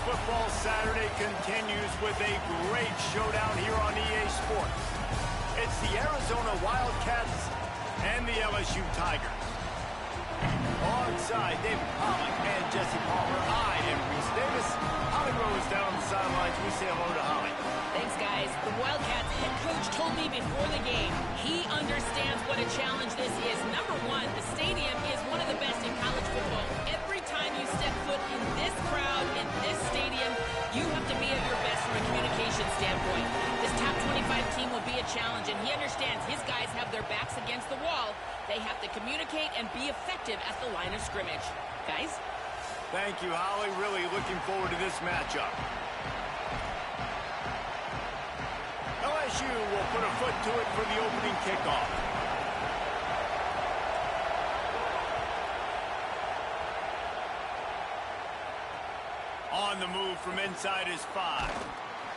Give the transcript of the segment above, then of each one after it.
Football Saturday continues with a great showdown here on EA Sports. It's the Arizona Wildcats and the LSU Tigers. Alongside David Pollack and Jesse Palmer, I am Reese Davis. Holly Rose down on the sidelines. We say hello to Holly. Thanks, guys. The Wildcats head coach told me before the game he understands what a challenge this is. Number one, the stadium is one of the best in college football. Every time you step foot in this crowd, in this stadium, you have to be at your best from a communication standpoint. This top 25 team will be a challenge, and he understands his guys have their backs against the wall. They have to communicate and be effective at the line of scrimmage. Guys? Thank you, Holly. Really looking forward to this matchup. LSU will put a foot to it for the opening kickoff. On the move from inside his 5.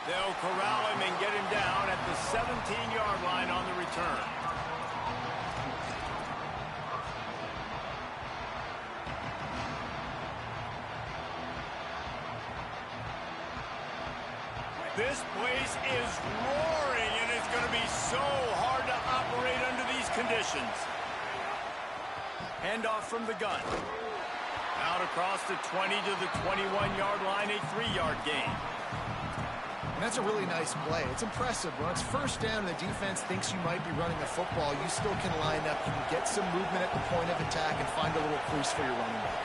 They'll corral him and get him down at the 17-yard line on the return. This place is roaring, and it's going to be so hard to operate under these conditions. Handoff from the gun. Out across the 20 to the 21-yard line, a 3-yard gain. And that's a really nice play. It's impressive. When it's first down and the defense thinks you might be running the football, you still can line up. You can get some movement at the point of attack and find a little crease for your running back.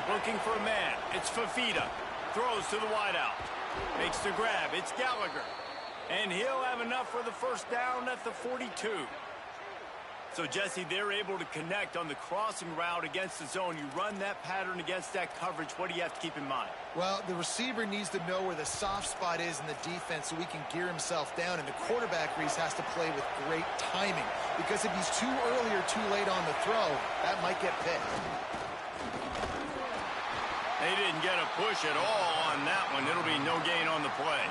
Looking for a man. It's Fafita. Throws to the wideout. Makes the grab. It's Gallagher. And he'll have enough for the first down at the 42. So, Jesse, they're able to connect on the crossing route against the zone. You run that pattern against that coverage. What do you have to keep in mind? Well, the receiver needs to know where the soft spot is in the defense so he can gear himself down. And the quarterback, Reese, has to play with great timing. Because if he's too early or too late on the throw, that might get picked. They didn't get a push at all on that one. It'll be no gain on the play.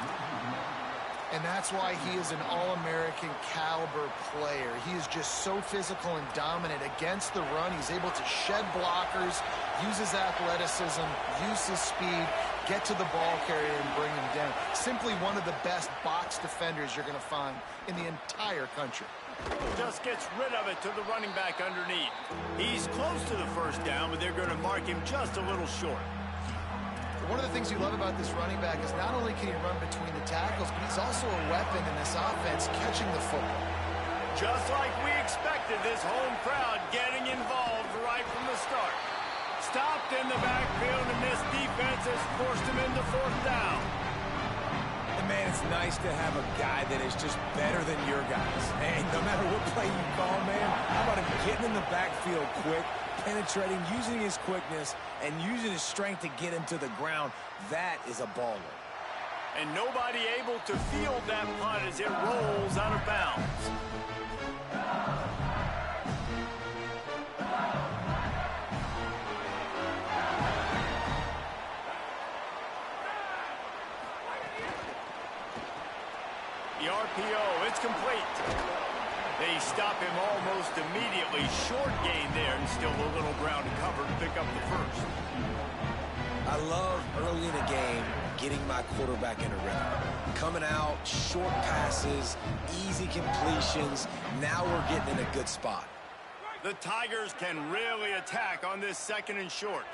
And that's why he is an All-American caliber player. He is just so physical and dominant against the run. He's able to shed blockers, use his athleticism, use his speed, get to the ball carrier and bring him down. Simply one of the best box defenders you're going to find in the entire country. Just gets rid of it to the running back underneath. He's close to the first down, but they're going to mark him just a little short. One of the things you love about this running back is not only can he run between the tackles, but he's also a weapon in this offense catching the football. Just like we expected, this home crowd getting involved right from the start. Stopped in the backfield, and this defense has forced him into fourth down. And man, it's nice to have a guy that is just better than your guys. Hey, no matter what play you call, man, how about him getting in the backfield quick, penetrating, using his quickness, and using his strength to get him to the ground. That is a baller. And nobody able to field that punt as it rolls out of bounds. The RPO, it's complete. They stop him almost immediately. Short gain there, and still a little ground to cover to pick up the first. I love early in the game getting my quarterback in a rhythm. Coming out, short passes, easy completions. Now we're getting in a good spot. The Tigers can really attack on this second and short.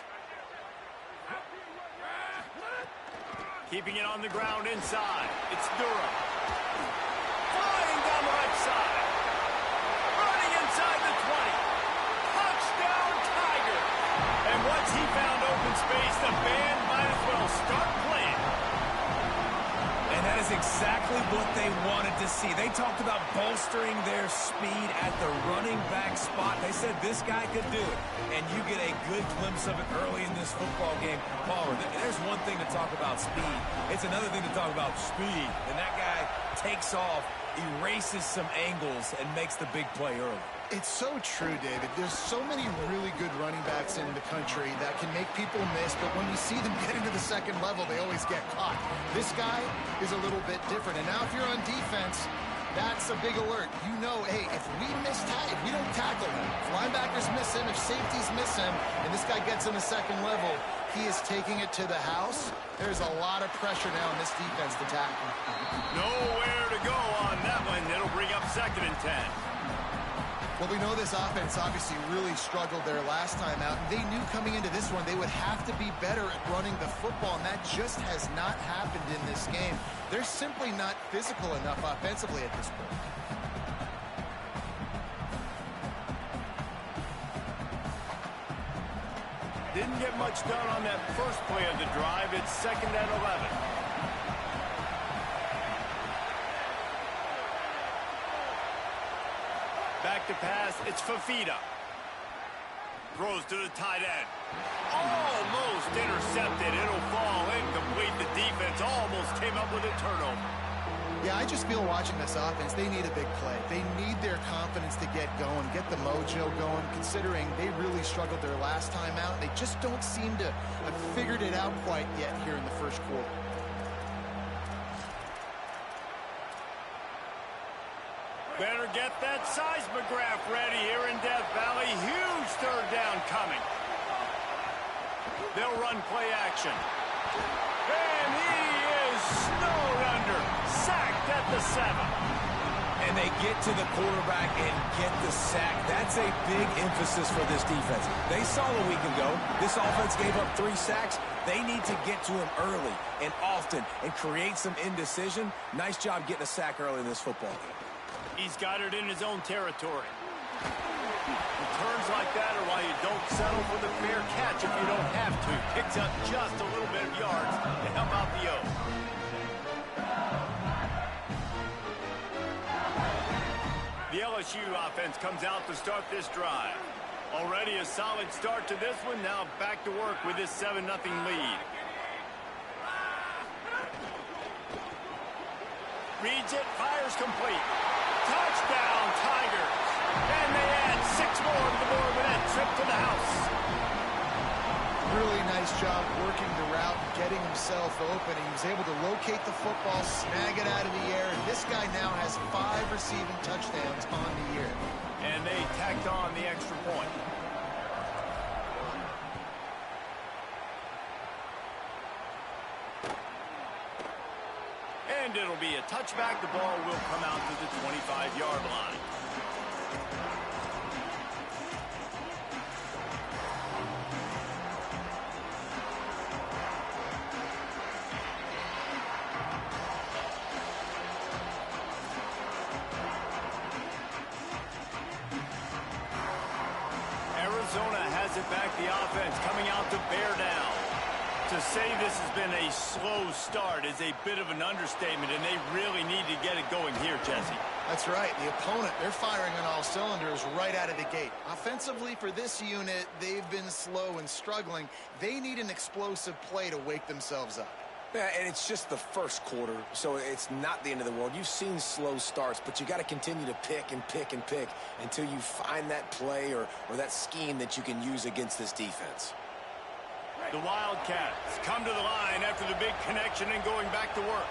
Keeping it on the ground inside. It's Durham. Flying down the right side. Running inside the 20. Touchdown, Tiger. And once he found open space, the band might as well start playing. And that is exactly what they wanted to see. They talked about bolstering their speed at the running back spot. They said this guy could do it. And you get a good glimpse of it early in this football game. Palmer, there's one thing to talk about speed. It's another thing to talk about speed. And that guy takes off, erases some angles, and makes the big play early. It's so true, David. There's so many really good running backs in the country that can make people miss, but when you see them get into the second level, they always get caught. This guy is a little bit different. And now if you're on defense, That's a big alert. You know, hey, if we don't tackle him, if linebackers miss him, if safeties miss him, and this guy gets in the second level, he is taking it to the house. There's a lot of pressure now in this defense to tackle. Nowhere to go on that one. It'll bring up 2nd and 10. Well, we know this offense obviously really struggled their last time out. And they knew coming into this one they would have to be better at running the football, and that just has not happened in this game. They're simply not physical enough offensively at this point. Didn't get much done on that first play of the drive. It's 2nd and 11. Back to pass, it's Fifita. Throws to the tight end. Almost intercepted. It'll fall incomplete. The defense almost came up with a turnover. Yeah, I just feel watching this offense, they need a big play. They need their confidence to get going, get the mojo going, considering they really struggled their last time out. They just don't seem to have figured it out quite yet here in the first quarter. Better get that seismograph ready here in Death Valley. Huge 3rd down coming. They'll run play action. And he is snowed under. Sacked at the 7. And they get to the quarterback and get the sack. That's a big emphasis for this defense. They saw a week ago, this offense gave up 3 sacks. They need to get to him early and often and create some indecision. Nice job getting a sack early in this football game. He's got it in his own territory. Returns like that are why you don't settle for the fair catch if you don't have to. Picks up just a little bit of yards to help out the O. The LSU offense comes out to start this drive. Already a solid start to this one. Now back to work with this 7-0 lead. Reads it, fires complete. Touchdown, Tigers. And they add 6 more to the board with that trip to the house. Really nice job working the route, getting himself open. He was able to locate the football, snag it out of the air, and this guy now has 5 receiving touchdowns on the year. And they tacked on the extra point. And it'll be a touchback. The ball will come out to the 25-yard line. Arizona has it back. The offense coming out to bear down. To say this has been a slow start is a bit of an understatement, and they really need to get it going here, Jesse. That's right. The opponent, they're firing on all cylinders right out of the gate. Offensively for this unit, they've been slow and struggling. They need an explosive play to wake themselves up. Yeah, and it's just the first quarter, so it's not the end of the world. You've seen slow starts, but you got to continue to pick and pick and pick until you find that play or that scheme that you can use against this defense. The Wildcats come to the line after the big connection and going back to work.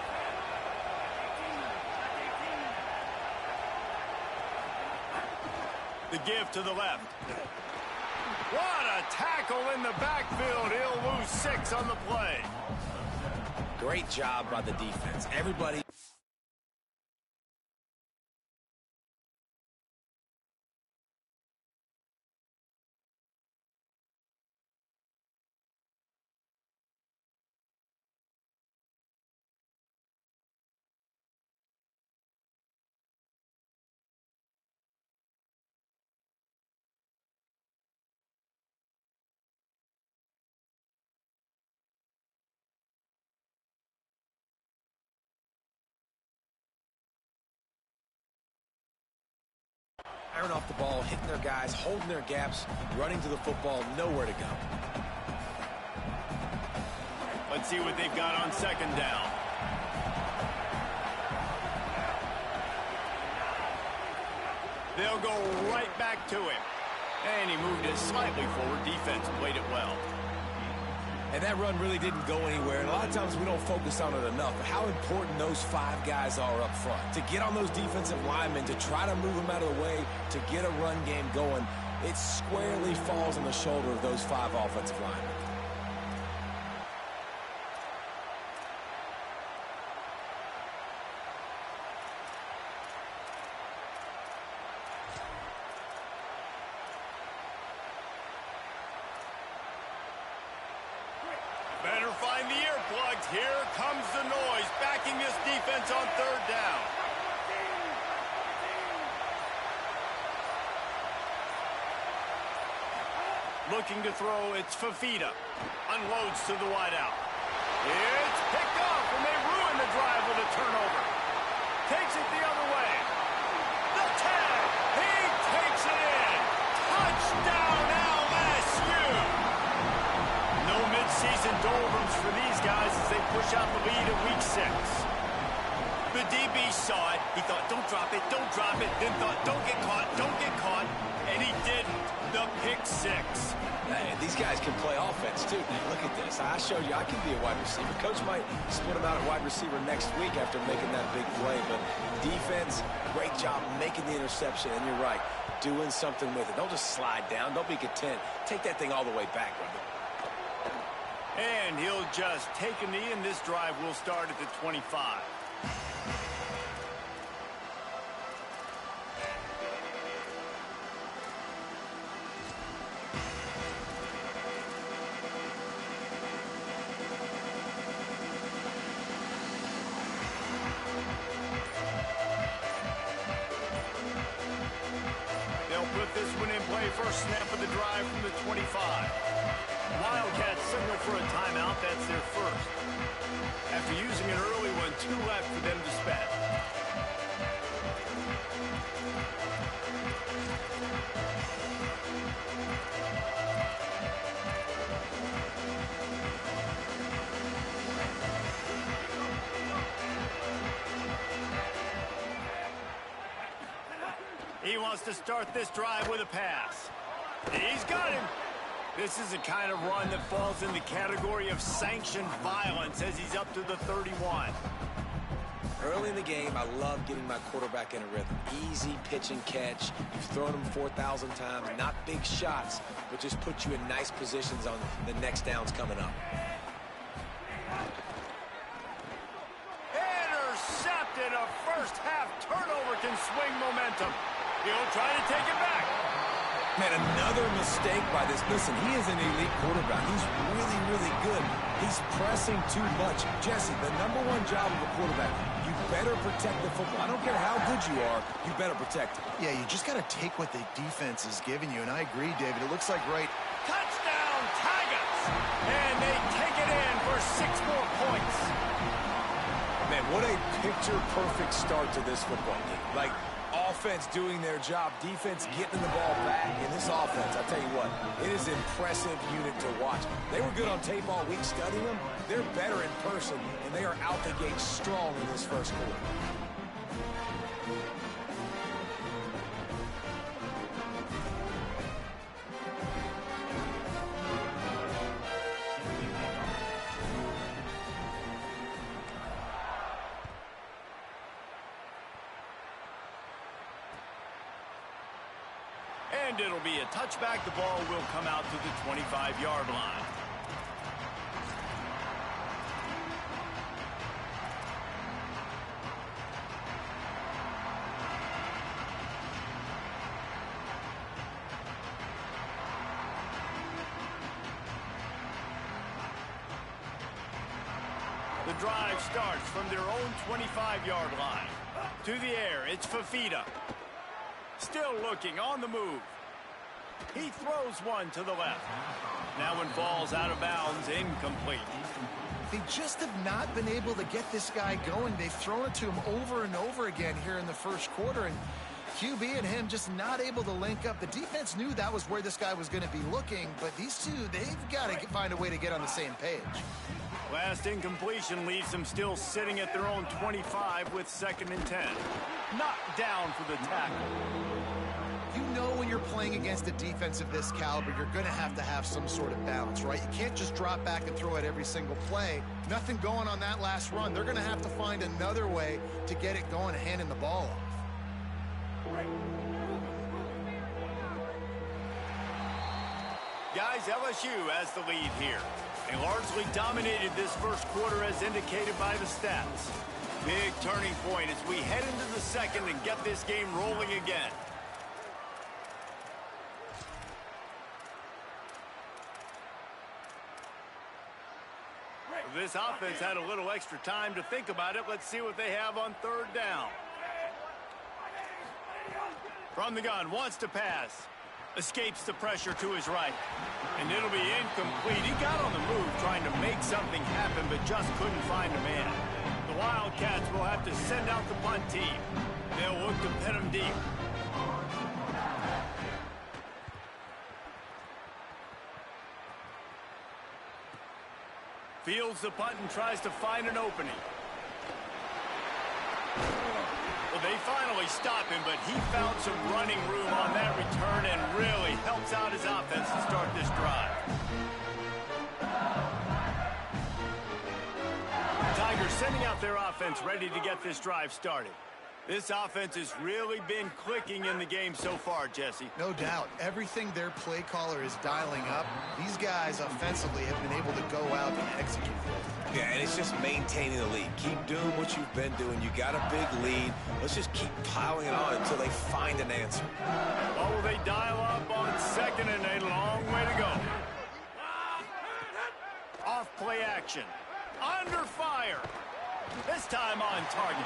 The give to the left. What a tackle in the backfield. He'll lose 6 on the play. Great job by the defense. Everybody. Firing off the ball, hitting their guys, holding their gaps, running to the football, nowhere to go. Let's see what they've got on 2nd down. They'll go right back to him. And he moved it slightly forward. Defense played it well. And that run really didn't go anywhere. And a lot of times we don't focus on it enough. But how important those 5 guys are up front. To get on those defensive linemen, to try to move them out of the way, to get a run game going, it squarely falls on the shoulder of those 5 offensive linemen. Better find the earplugs. Here comes the noise, backing this defense on 3rd down. Looking to throw, it's Fifita. Unloads to the wideout. It's picked off, and they ruin the drive with a turnover. Takes it the other way. The tag. He takes it in. Touchdown, LSU. No midseason doldrums for these guys as they push out the lead in Week 6. The DB saw it. He thought, don't drop it, don't drop it. Then thought, don't get caught, don't get caught. And he didn't. The pick 6. Man, these guys can play offense, too. Man, look at this. I showed you I can be a wide receiver. Coach might split him out at wide receiver next week after making that big play. But defense, great job making the interception. And you're right, doing something with it. Don't just slide down. Don't be content. Take that thing all the way back, brother. And he'll just take a knee, and this drive will start at the 25. Put this one in play. First snap of the drive from the 25. Wildcats signal for a timeout. That's their first. After using an early one, 2 left for them to spend. He wants to start this drive with a pass. He's got him. This is the kind of run that falls in the category of sanctioned violence as he's up to the 31. Early in the game, I love getting my quarterback in a rhythm. Easy pitch and catch. You've thrown them 4,000 times. Not big shots, but just put you in nice positions on the next downs coming up. Intercepted. A first-half turnover can swing momentum. He'll try to take it back. Man, another mistake by this. Listen, he is an elite quarterback. He's really, really good. He's pressing too much. Jesse, the #1 job of a quarterback, you better protect the football. I don't care how good you are, you better protect it. Yeah, you just got to take what the defense is giving you, and I agree, David. It looks like Touchdown, Tigers! And they take it in for 6 more points. Man, what a picture-perfect start to this football game. Like, offense doing their job, defense getting the ball back. In this offense, I'll tell you what, it is an impressive unit to watch. They were good on tape all week studying them. They're better in person, and they are out the gate strong in this first quarter. And it'll be a touchback. The ball will come out to the 25-yard line. The drive starts from their own 25-yard line. To the air, it's Fifita. Still looking, on the move. He throws one to the left. Now one falls out of bounds, incomplete. They just have not been able to get this guy going. They've thrown it to him over and over again here in the first quarter, and QB and him just not able to link up. The defense knew that was where this guy was going to be looking, but these two, they've got to find a way to get on the same page. Last incompletion leaves them still sitting at their own 25 with 2nd and 10. Knocked down for the tackle. You know when you're you're playing against a defense of this caliber, you're going to have some sort of balance, right? You can't just drop back and throw it every single play. Nothing going on that last run. They're going to have to find another way to get it going, handing the ball off. Guys, LSU has the lead here. They largely dominated this first quarter as indicated by the stats. Big turning point as we head into the second and get this game rolling again. This offense had a little extra time to think about it. Let's see what they have on third down. From the gun, wants to pass. Escapes the pressure to his right. And it'll be incomplete. He got on the move trying to make something happen, but just couldn't find a man. The Wildcats will have to send out the punt team. They'll look to pin him deep. Fields the punt and tries to find an opening. Well, they finally stop him, but he found some running room on that return and really helps out his offense to start this drive. Tigers sending out their offense ready to get this drive started. This offense has really been clicking in the game so far, Jesse. No doubt. Everything their play caller is dialing up, these guys offensively have been able to go out and execute. Yeah, and it's just maintaining the lead. Keep doing what you've been doing. You got a big lead. Let's just keep piling it on until they find an answer. Oh, will they dial up on second and a long way to go. Off play action. Under fire. This time on target.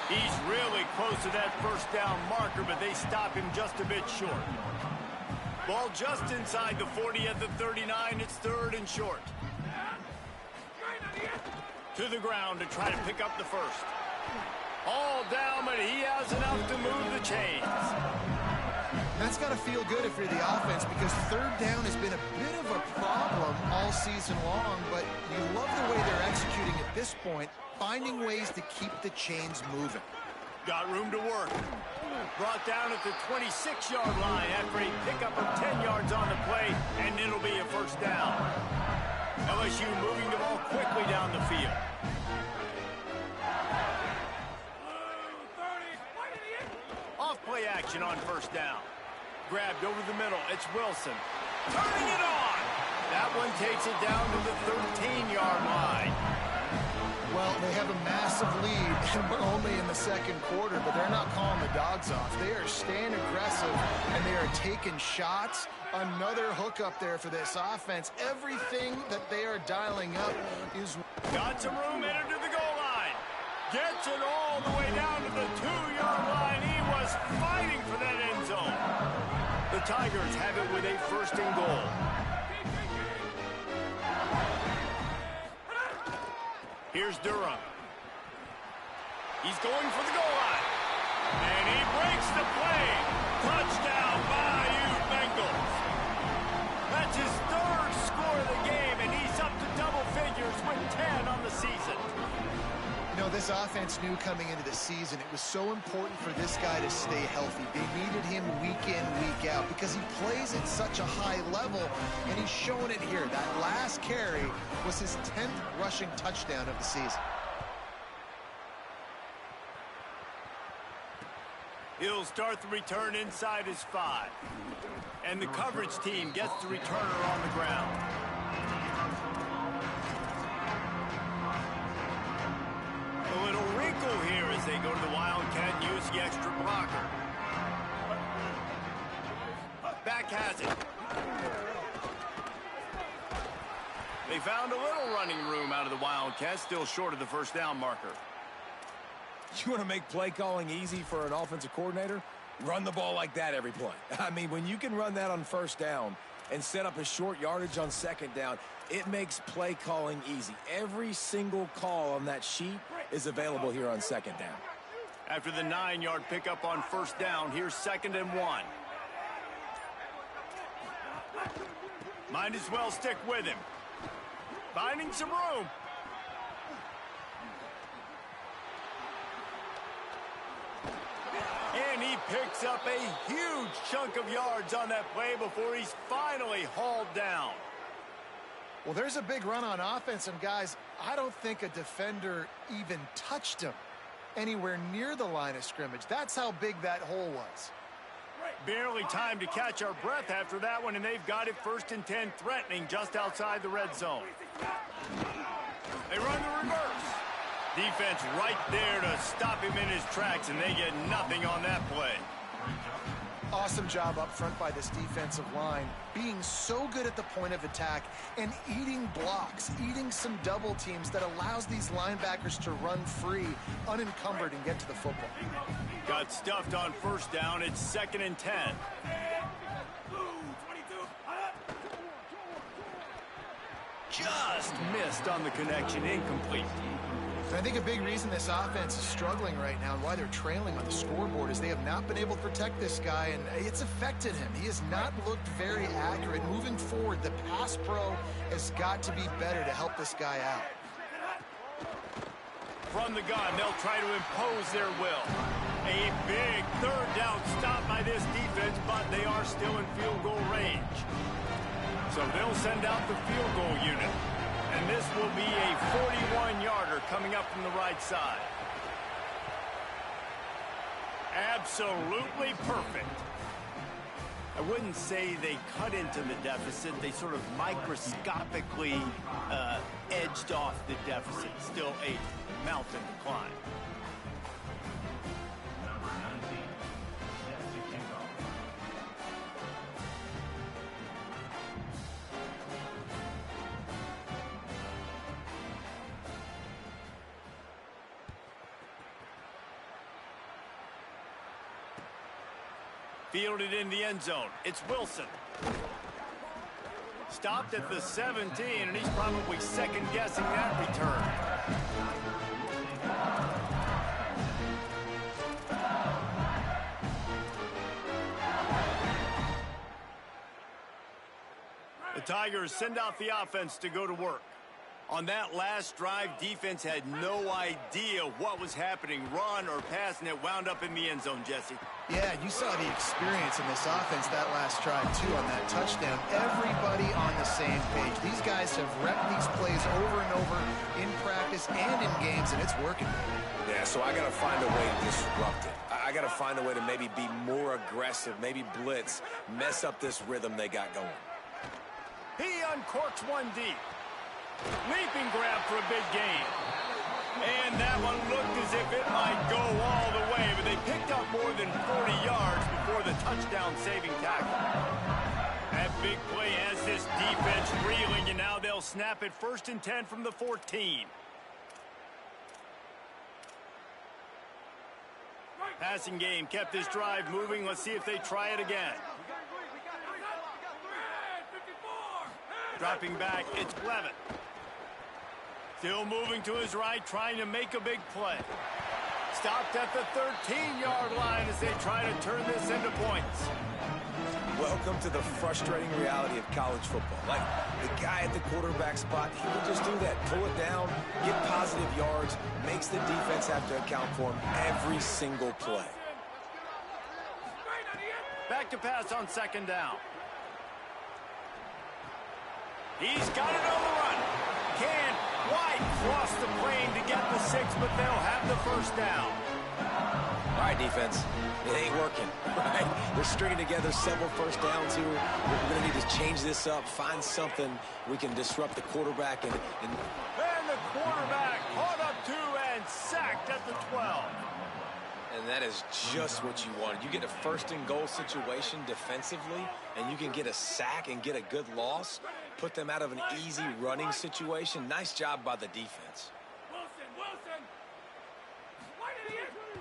He's really close to that first down marker, but they stop him just a bit short. Ball just inside the 40 at the 39. It's third and short. To the ground to try to pick up the first. All down, but he has enough to move the chains. That's got to feel good if you're the offense, because third down has been a bit of a problem all season long, but you love the way they're executing at this point, finding ways to keep the chains moving. Got room to work. Brought down at the 26-yard line after a pickup of 10 yards on the play, and it'll be a first down. LSU moving the ball quickly down the field. Off play action on first down. Grabbed over the middle. It's Wilson. Turning it on. That one takes it down to the 13-yard line. Well, they have a massive lead, and we're only in the second quarter, but they're not calling the dogs off. They are staying aggressive, and they are taking shots. Another hookup there for this offense. Everything that they are dialing up is... Got some room, headed to the goal line. Gets it all the way down to the 2-yard line. He was fighting for that end zone. The Tigers have it with a first and goal. Here's Durham. He's going for the goal line. And he breaks the play. Touchdown, Bayou Bengals. That's his third score of the game, and he's up to double figures with 10 on the season. You know, this offense knew coming into the season it was so important for this guy to stay healthy. They needed him week in, week out, because he plays at such a high level, and he's showing it here. That last carry was his 10th rushing touchdown of the season. He'll start the return inside his 5. And the coverage team gets the returner on the ground. A little wrinkle here as they go to the Wildcat and use the extra blocker. Back has it. They found a little running room out of the Wildcats, still short of the first down marker. You want to make play calling easy for an offensive coordinator? Run the ball like that every play. I mean, when you can run that on first down and set up a short yardage on second down, it makes play calling easy. Every single call on that sheet is available here on second down. After the 9-yard pickup on first down, here's 2nd and 1. Might as well stick with him. Finding some room. And he picks up a huge chunk of yards on that play before he's finally hauled down. Well, there's a big run on offense, and guys, I don't think a defender even touched him anywhere near the line of scrimmage. That's how big that hole was. Barely time to catch our breath after that one, and they've got it 1st and 10, threatening just outside the red zone. They run the reverse. Defense right there to stop him in his tracks, and they get nothing on that play. Awesome job up front by this defensive line, being so good at the point of attack and eating blocks, eating some double teams that allows these linebackers to run free, unencumbered, and get to the football. Got stuffed on 1st down. It's 2nd and 10. Just missed on the connection, incomplete. I think a big reason this offense is struggling right now and why they're trailing on the scoreboard is they have not been able to protect this guy, and it's affected him. He has not looked very accurate. Moving forward, the pass pro has got to be better to help this guy out. From the gun, they'll try to impose their will. A big 3rd down stop by this defense, but they are still in field goal range. So they'll send out the field goal unit. And this will be a 41-yarder coming up from the right side. Absolutely perfect. I wouldn't say they cut into the deficit. They sort of microscopically edged off the deficit. Still a mountain to climb. Fielded in the end zone. It's Wilson. Stopped at the 17, and he's probably second-guessing that return. The Tigers send out the offense to go to work. On that last drive, defense had no idea what was happening, run or pass, and it wound up in the end zone, Jesse. Yeah, you saw the experience in this offense that last drive, too, on that touchdown. Everybody on the same page. These guys have repped these plays over and over in practice and in games, and it's working. Yeah, so I got to find a way to disrupt it. I got to find a way to maybe be more aggressive, maybe blitz, mess up this rhythm they got going. He uncorks one deep. Leaping grab for a big gain. And that one looked as if it might go all the way, but they picked up more than 40 yards before the touchdown-saving tackle. That big play has this defense reeling, and now they'll snap it 1st and 10 from the 14. Passing game kept this drive moving. Let's see if they try it again. Dropping back, it's Blevin. Still moving to his right, trying to make a big play. Stopped at the 13-yard line as they try to turn this into points. Welcome to the frustrating reality of college football. Like, the guy at the quarterback spot, he will just do that. Pull it down, get positive yards, makes the defense have to account for him every single play. Back to pass on 2nd down. He's got it on the run. Can't quite cross the plane to get the 6, but they'll have the 1st down. All right, defense. It ain't working, right? We're stringing together several 1st downs here. We're going to need to change this up, find something we can disrupt the quarterback. And the quarterback caught up to and sacked at the 12. And that is just what you wanted. You get a 1st and goal situation defensively, and you can get a sack and get a good loss, put them out of an easy running situation. Nice job by the defense. Wilson.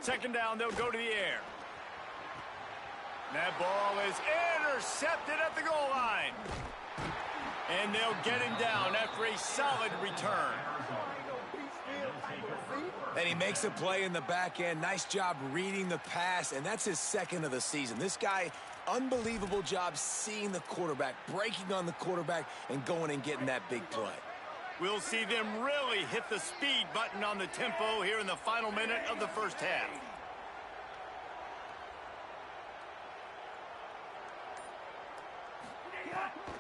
2nd down, they'll go to the air. That ball is intercepted at the goal line. And they'll get him down after a solid return. And he makes a play in the back end. Nice job reading the pass, and that's his 2nd of the season. This guy, unbelievable job seeing the quarterback, breaking on the quarterback, and going and getting that big play. We'll see them really hit the speed button on the tempo here in the final minute of the 1st half.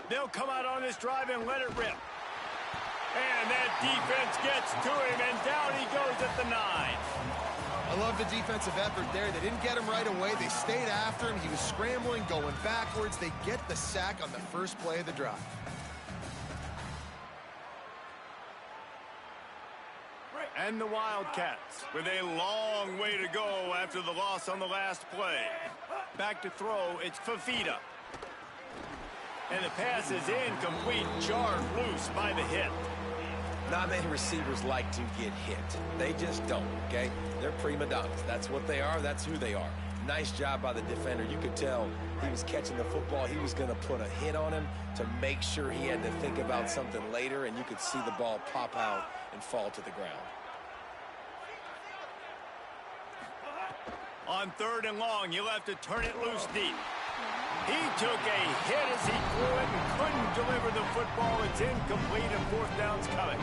They'll come out on this drive and let it rip. And that defense gets to him, and down he goes at the 9. I love the defensive effort there. They didn't get him right away. They stayed after him. He was scrambling, going backwards. They get the sack on the first play of the drive. And the Wildcats with a long way to go after the loss on the last play. Back to throw, it's Fifita. And the pass is incomplete, jarred loose by the hit. Not many receivers like to get hit. They just don't, okay? They're prima donnas. That's what they are. That's who they are. Nice job by the defender. You could tell he was catching the football. He was going to put a hit on him to make sure he had to think about something later, and you could see the ball pop out and fall to the ground. On 3rd and long, you'll have to turn it loose deep. He took a hit as he threw it and couldn't deliver the football. It's incomplete, and 4th down's coming.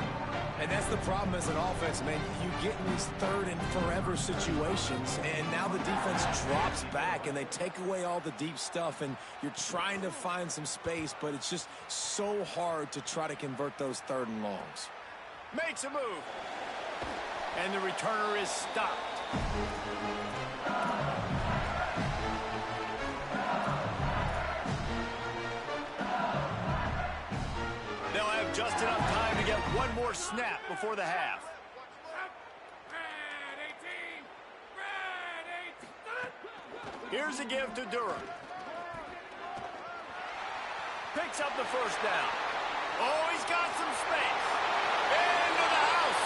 And that's the problem as an offense, man. You get in these 3rd and forever situations, and now the defense drops back, and they take away all the deep stuff, and you're trying to find some space, but it's just so hard to try to convert those 3rd and longs. Makes a move. And the returner is stopped. They'll have just enough time to get one more snap before the half. Here's a give to Durham. Picks up the 1st down. Oh, he's got some space. Into the house.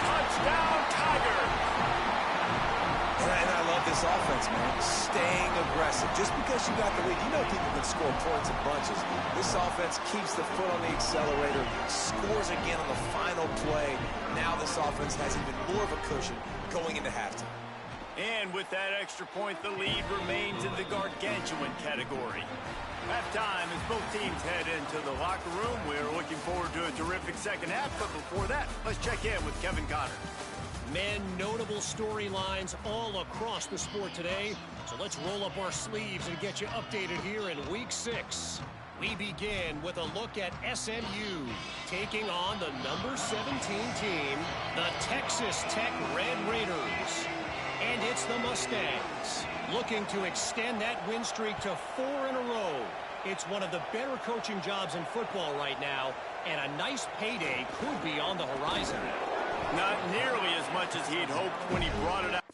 Touchdown, Tigers. And I love this offense, man. Staying aggressive. Just because you got the lead, you know people can score points in bunches. This offense keeps the foot on the accelerator, scores again on the final play. Now this offense has even more of a cushion going into halftime. And with that extra point, the lead remains in the gargantuan category. Halftime as both teams head into the locker room. We're looking forward to a terrific second half, but before that, let's check in with Kevin Cotter. Men, notable storylines all across the sport today. So let's roll up our sleeves and get you updated here in Week 6. We begin with a look at SMU taking on the number 17 team, the Texas Tech Red Raiders. And it's the Mustangs looking to extend that win streak to 4 in a row. It's one of the better coaching jobs in football right now, and a nice payday could be on the horizon. Not nearly as much as he'd hoped when he brought it out.